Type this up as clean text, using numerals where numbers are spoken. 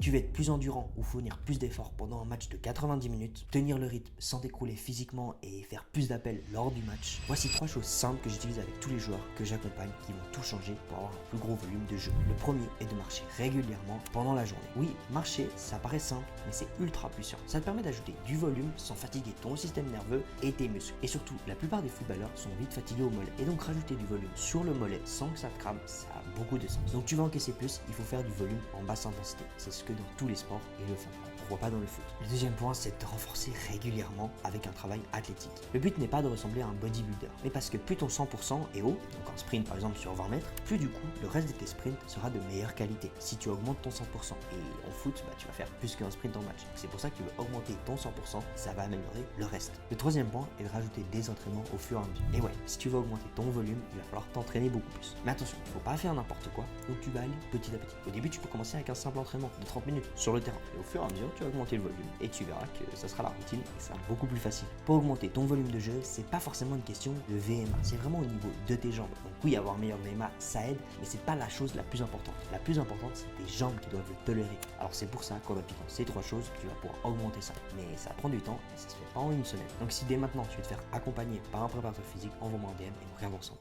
Tu veux être plus endurant ou fournir plus d'efforts pendant un match de 90 minutes, tenir le rythme sans t'écrouler physiquement et faire plus d'appels lors du match. Voici 3 choses simples que j'utilise avec tous les joueurs que j'accompagne qui vont tout changer pour avoir un plus gros volume de jeu. Le premier est de marcher régulièrement pendant la journée. Oui, marcher, ça paraît simple, mais c'est ultra puissant. Ça te permet d'ajouter du volume sans fatiguer ton système nerveux et tes muscles. Et surtout, la plupart des footballeurs sont vite fatigués au mollet. Et donc rajouter du volume sur le mollet sans que ça te crame, ça a beaucoup de sens. Donc tu veux encaisser plus, il faut faire du volume en basse intensité. C'est ce que dans tous les sports ils le font. On voit pas dans le foot. Le deuxième point, c'est de te renforcer régulièrement avec un travail athlétique. Le but n'est pas de ressembler à un bodybuilder, mais parce que plus ton 100% est haut, donc en sprint par exemple sur 20 mètres, plus du coup le reste de tes sprints sera de meilleure qualité. Si tu augmentes ton 100% et en foot, tu vas faire plus qu'un sprint en match. C'est pour ça que tu veux augmenter ton 100%, ça va améliorer le reste. Le troisième point est de rajouter des entraînements au fur et à mesure. Et ouais, si tu veux augmenter ton volume, il va falloir t'entraîner beaucoup plus. Mais attention, il faut pas faire n'importe quoi, donc tu vas aller petit à petit. Au début, tu peux commencer avec un simple entraînement de 30 minutes sur le terrain. Et au fur et à mesure, tu vas augmenter le volume et tu verras que ça sera la routine et ça sera beaucoup plus facile. Pour augmenter ton volume de jeu, c'est pas forcément une question de VMA, c'est vraiment au niveau de tes jambes. Donc oui, avoir un meilleur VMA, ça aide, mais c'est pas la chose la plus importante. La plus importante, c'est tes jambes qui doivent le tolérer. Alors c'est pour ça qu'en appliquant ces 3 choses, tu vas pouvoir augmenter ça. Mais ça prend du temps et ça se fait pas en une semaine. Donc si dès maintenant tu veux te faire accompagner par un préparateur physique, envoie-moi un DM et on regarde ensemble.